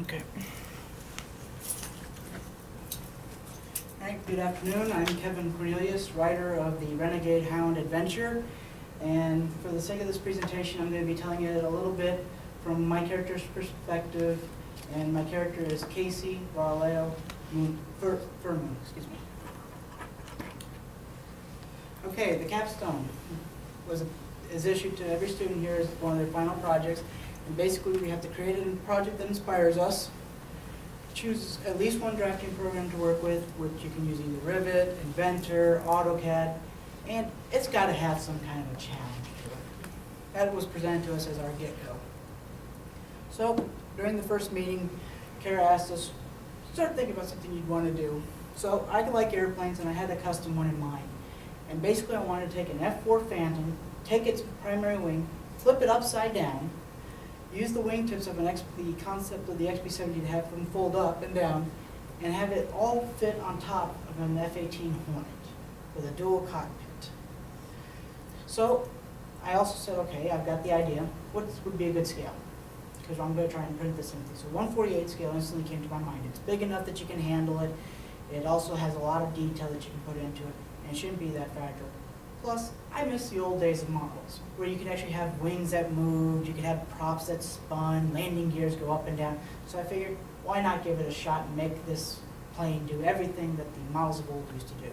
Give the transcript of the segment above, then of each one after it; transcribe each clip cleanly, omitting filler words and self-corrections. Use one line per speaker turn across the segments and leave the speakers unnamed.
Okay. All right, good afternoon. I'm Kevin Cornelius, writer of the Renegade Hound adventure. And for the sake of this presentation, I'm going to be telling you a little bit from my character's perspective. And my character is Casey Varleo Furman, excuse me. Okay, the capstone is issued to every student here as one of their final projects. And basically, we have to create a project that inspires us, choose at least one drafting program to work with, which you can use either Rivet, Inventor, AutoCAD, and it's got to have some kind of a challenge to it. That was presented to us as our get-go. So during the first meeting, Kara asked us, start thinking about something you'd want to do. So I like airplanes, and I had a custom one in mind. And basically, I wanted to take an F-4 Phantom, take its primary wing, flip it upside down, use the wingtips of the concept of the XB-70 to have them fold up and down, and have it all fit on top of an F-18 Hornet with a dual cockpit. So I also said, okay, I've got the idea. What would be a good scale? Because I'm going to try and print this into. So 1/48 scale instantly came to my mind. It's big enough that you can handle it. It also has a lot of detail that you can put into it, and it shouldn't be that fragile. Plus, I miss the old days of models, where you could actually have wings that moved, you could have props that spun, landing gears go up and down. So I figured, why not give it a shot and make this plane do everything that the models of old used to do?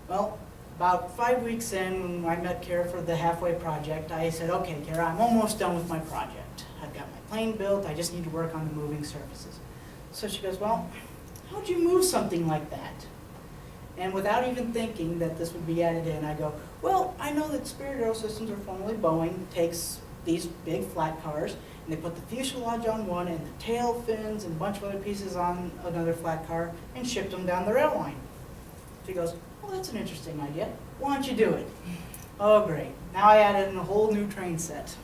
Well, about 5 weeks in, when I met Kara for the halfway project, I said, okay, Kara, I'm almost done with my project. I've got my plane built, I just need to work on the moving surfaces. So she goes, well, how'd you move something like that? And without even thinking that this would be added in, I go, well, I know that Spirit Aerosystems, or formerly Boeing, takes these big flat cars, and they put the fuselage on one, and the tail fins, and a bunch of other pieces on another flat car, and shipped them down the rail line. She goes, well, that's an interesting idea. Why don't you do it? Oh, great. Now I added in a whole new train set.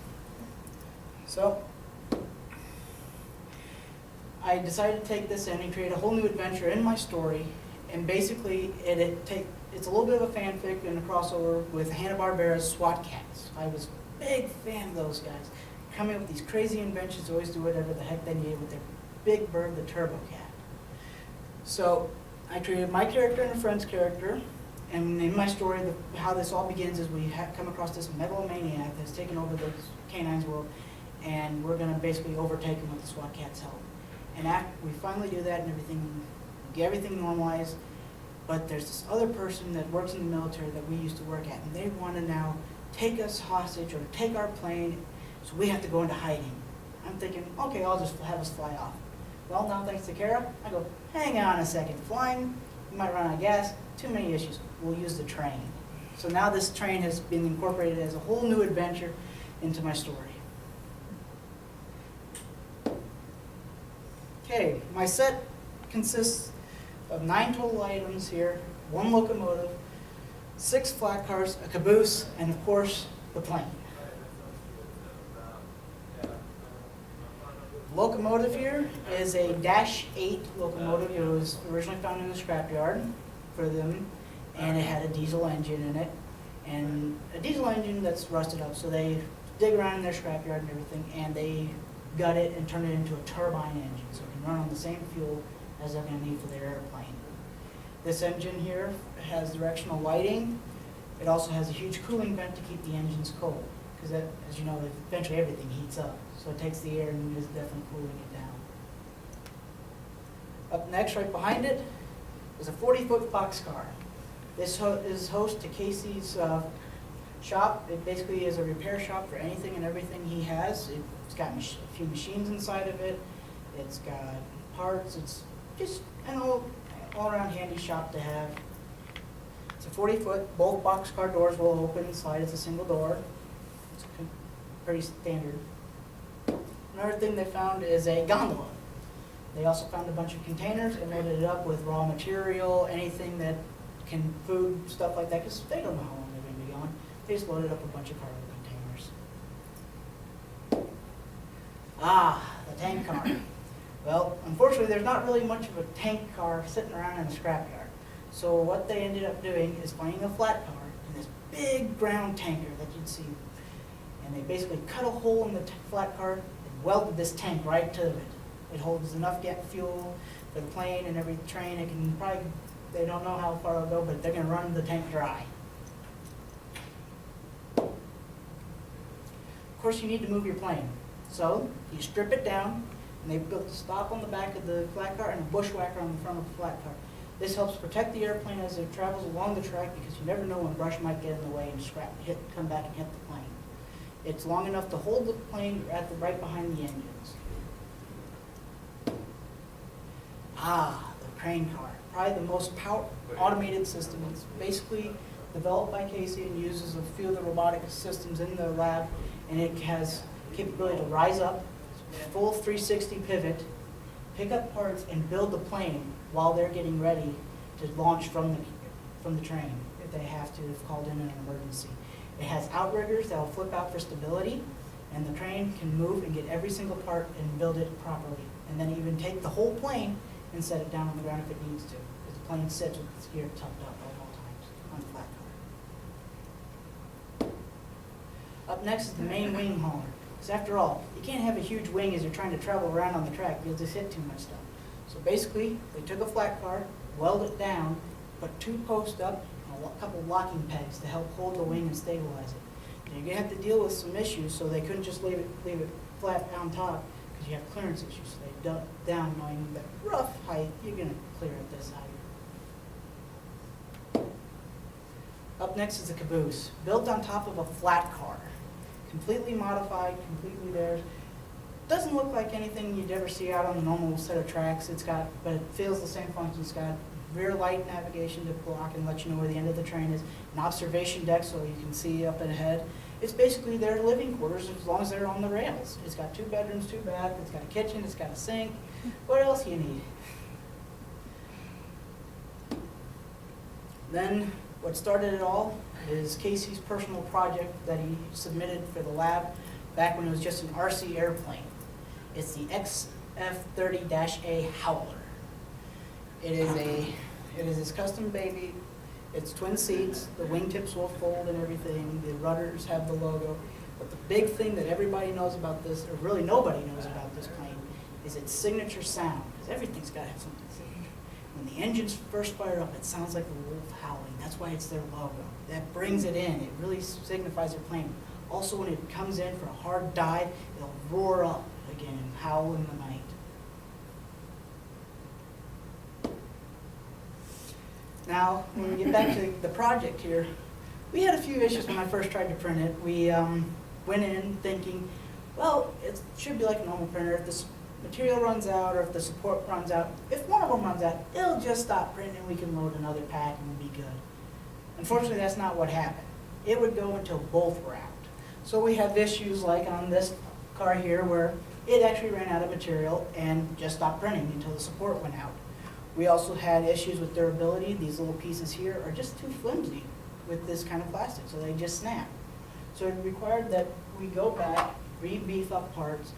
So I decided to take this in and create a whole new adventure in my story. And basically, it's a little bit of a fanfic and a crossover with Hanna-Barbera's SWAT Cats. I was a big fan of those guys, coming up with these crazy inventions, always do whatever the heck they need with their big bird, the Turbo Cat. So I created my character and a friend's character, and in my story, how this all begins is we come across this megalomaniac that's taken over the canine's world, and we're going to basically overtake him with the SWAT Cat's help. And after we finally do that and get everything normalized, but there's this other person that works in the military that we used to work at, and they want to now take us hostage or take our plane, so we have to go into hiding. I'm thinking, okay, I'll just have us fly off. Well, now thanks to Kara, I go, hang on a second, flying, you might run out of gas, too many issues, we'll use the train. So now this train has been incorporated as a whole new adventure into my story. Okay, my set consists of 9 total items here, 1 locomotive, 6 flat cars, a caboose, and of course, the plane. The locomotive here is a -8 locomotive. It was originally found in the scrapyard for them, and it had a diesel engine in it, and a diesel engine that's rusted up, so they dig around in their scrapyard and everything, and they gut it and turn it into a turbine engine, so it can run on the same fuel as they're going to need for their airplane. This engine here has directional lighting. It also has a huge cooling vent to keep the engines cold, because as you know, eventually everything heats up. So it takes the air and is definitely cooling it down. Up next, right behind it, is a 40-foot boxcar. This is host to Casey's shop. It basically is a repair shop for anything and everything he has. It's got a few machines inside of it. It's got parts. It's just an all-around handy shop to have. It's a 40-foot. Both boxcar doors will open and slide. It's a single door. It's pretty standard. Another thing they found is a gondola. They also found a bunch of containers and loaded it up with raw material, anything that can, food, stuff like that, because they don't know how long they're going to be gone. They just loaded up a bunch of cargo containers. Ah, the tank car. Well, unfortunately, there's not really much of a tank car sitting around in a scrapyard. So what they ended up doing is finding a flat car in this big brown tanker that you'd see. And they basically cut a hole in the flat car, welded this tank right to it. It holds enough fuel for the plane and every train. It can probably, they don't know how far it'll go, but they're gonna run the tank dry. Of course, you need to move your plane. So you strip it down, and they built a stop on the back of the flat car and a bushwhacker on the front of the flat car. This helps protect the airplane as it travels along the track, because you never know when brush might get in the way and come back and hit the plane. It's long enough to hold the plane right behind the engines. The crane car, probably the most automated system. It's basically developed by Casey and uses a few of the robotic systems in the lab, and it has capability to rise up, full 360 pivot, pick up parts, and build the plane while they're getting ready to launch from the train if they have to, if called in an emergency. It has outriggers that will flip out for stability, and the train can move and get every single part and build it properly. And then even take the whole plane and set it down on the ground if it needs to, because the plane sits with its gear tucked up at all times on the flat car. Up next is the main wing hauler. Because after all, you can't have a huge wing as you're trying to travel around on the track. You'll just hit too much stuff. So basically, they took a flat car, welded it down, put 2 posts up, and a couple locking pegs to help hold the wing and stabilize it. And you're going to have to deal with some issues, so they couldn't just leave it flat on top, because you have clearance issues. So they dug down, knowing that rough height, you're going to clear at this height. Up next is the caboose, built on top of a flat car. Completely modified, completely theirs. Doesn't look like anything you'd ever see out on a normal set of tracks. But it feels the same function. It's got rear light navigation to block and let you know where the end of the train is. An observation deck so you can see up ahead. It's basically their living quarters as long as they're on the rails. It's got 2 bedrooms, 2 baths. It's got a kitchen. It's got a sink. What else do you need? Then what started it all is Casey's personal project that he submitted for the lab back when it was just an RC airplane. It's the XF-30-A Howler. It is his custom baby. It's twin seats. The wingtips will fold and everything. The rudders have the logo. But the big thing that everybody knows about this, or really nobody knows about this plane, is its signature sound. Because everything's got to have something signature. When the engines first fire up, it sounds like a wolf howling. That's why it's their logo. That brings it in. It really signifies their plane. Also, when it comes in for a hard dive, it'll roar up again and howl in the night. Now, when we get back to the project here, we had a few issues when I first tried to print it. We went in thinking, well, it should be like a normal printer. If the material runs out or if the support runs out, if one of them runs out, it'll just stop printing and we can load another pack and we'll be good. Unfortunately, that's not what happened. It would go until both were out. So we have issues like on this car here where it actually ran out of material and just stopped printing until the support went out. We also had issues with durability. These little pieces here are just too flimsy with this kind of plastic, so they just snap. So it required that we go back, re-beef up parts,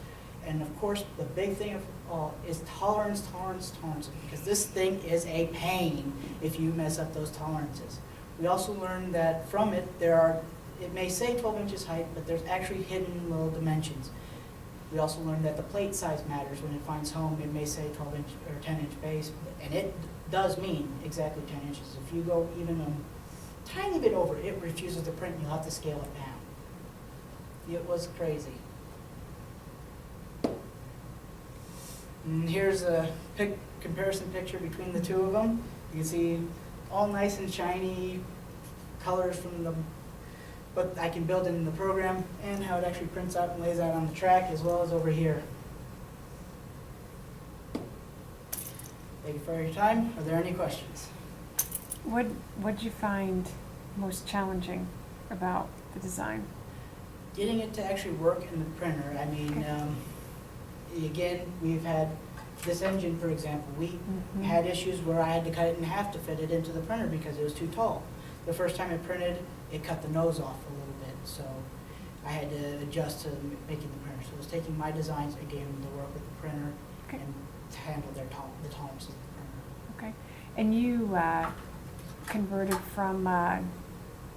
and of course the big thing of all is tolerance, because this thing is a pain if you mess up those tolerances. We also learned that from it, it may say 12 inches height, but there's actually hidden little dimensions. We also learned that the plate size matters when it finds home. It may say 12 inch or 10 inch base, and it does mean exactly 10 inches. If you go even a tiny bit over, it refuses to print and you'll have to scale it down. It was crazy. And here's a comparison picture between the two of them. You can see all nice and shiny colors from what I can build in the program and how it actually prints out and lays out on the track as well as over here. Thank you for your time. Are there any questions?
What'd you find most challenging about the design?
Getting it to actually work in the printer. I mean, again, we've had this engine, for example. We had issues where I had to cut it in half to fit it into the printer because it was too tall. The first time it printed, it cut the nose off a little bit, so I had to adjust to making the printer. So it was taking my designs again to work with the printer and to handle the tolerances of the printer.
Okay. And you converted from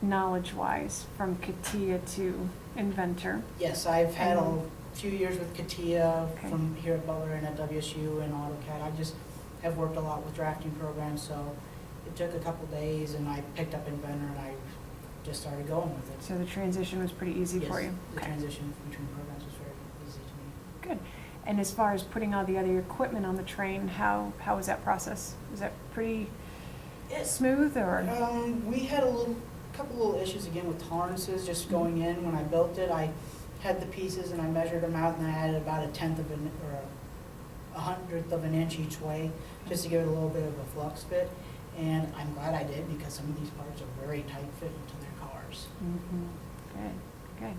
knowledge-wise from CATIA to Inventor.
Yes, I've had few years with CATIA
Okay.
from here at Butler and at WSU and AutoCAD. I just have worked a lot with drafting programs, so it took a couple days and I picked up Inventor and I just started going with it.
So the transition was pretty easy for you?
Yes, the
Okay.
transition between programs was very easy to me.
Good. And as far as putting all the other equipment on the train, how was that process? Was that pretty smooth, or?
We had couple little issues again with tolerances just going in. When I built it, I had the pieces and I measured them out and I added about a 1/100th of an inch each way just to give it a little bit of a flux fit. And I'm glad I did because some of these parts are very tight fit into their cars.
Mhm. Good, good.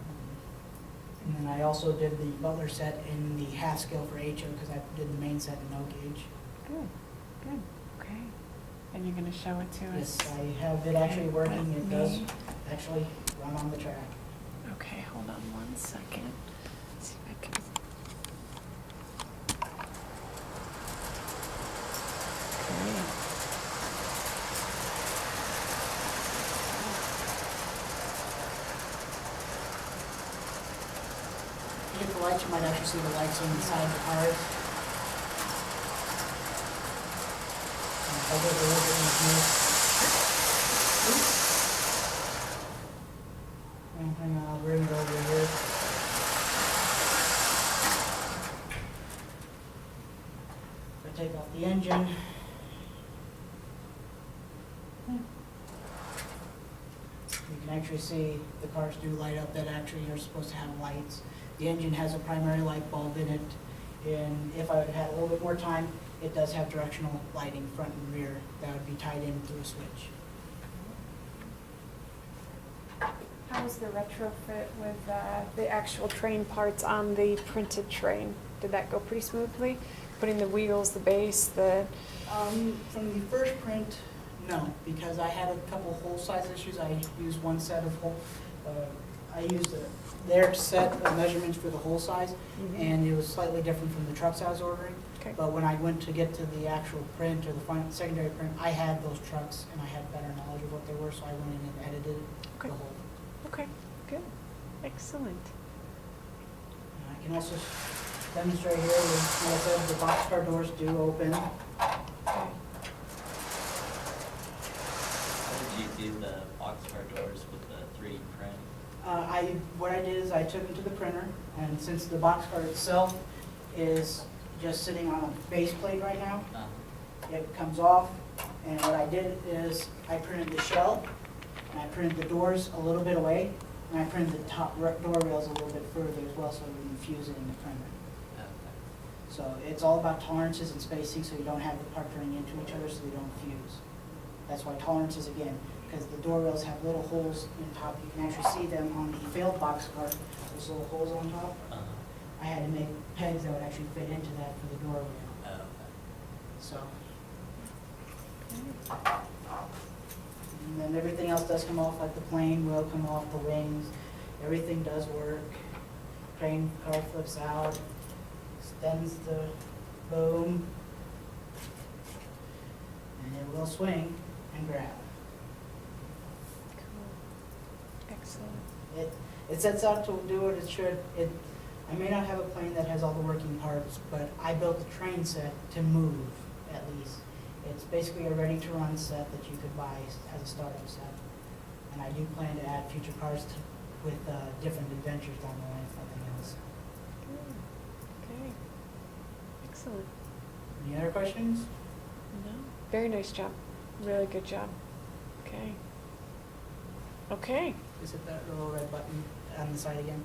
And then I also did the Butler set in the half scale for HO because I did the main set in no gauge.
Good, good, okay. And you're gonna show it to us?
Yes, I have it actually working. It does
Me?
actually run on the track.
Okay, hold on 1 second. See if I can. Okay.
If you hit the lights, you might actually see the lights on the side of the cars. And if I get a little bit of view. Hang on, I'll bring it over here. If I take off the engine. You can actually see the cars do light up that actually are supposed to have lights. The engine has a primary light bulb in it, and if I would have had a little bit more time, it does have directional lighting front and rear that would be tied in through a switch.
How was the retrofit with the actual train parts on the printed train? Did that go pretty smoothly? Putting the wheels, the base, the...
From the first print, no, because I had a couple hole size issues. I used one set of hole, I used their set of measurements for the hole size, and it was slightly different from the trucks I was ordering.
Okay.
But when I went to get to the actual print or the final, secondary print, I had those trucks and I had better knowledge of what they were, so I went in and edited
Okay.
the whole.
Okay, good, excellent.
And I can also demonstrate here, like I said, the boxcar doors do open.
Okay.
How did you do the boxcar doors with the 3D print?
What I did is I took them to the printer, and since the boxcar itself is just sitting on a base plate right now, it comes off, and what I did is I printed the shell, and I printed the doors a little bit away, and I printed the top door rails a little bit further as well, so we can fuse it in the printer.
Okay.
So it's all about tolerances and spacing, so you don't have the part running into each other, so they don't fuse. That's why tolerances, again, because the door rails have little holes in top. You can actually see them on the failed boxcar, those little holes on top.
Uh-huh.
I had to make pegs that would actually fit into that for the door rail.
Oh, okay.
So. And then everything else does come off, like the plane will come off, the wings, everything does work. Crane car flips out, extends the boom, and it will swing and grab.
Cool. Excellent.
It sets out to do what it should. I may not have a plane that has all the working parts, but I built the train set to move, at least. It's basically a ready-to-run set that you could buy as a startup set. And I do plan to add future cars with different adventures down the line, if nothing else.
Good. Okay. Excellent.
Any other questions?
No. Very nice job. Really good job. Okay. Okay.
Just hit that little red button on the side again.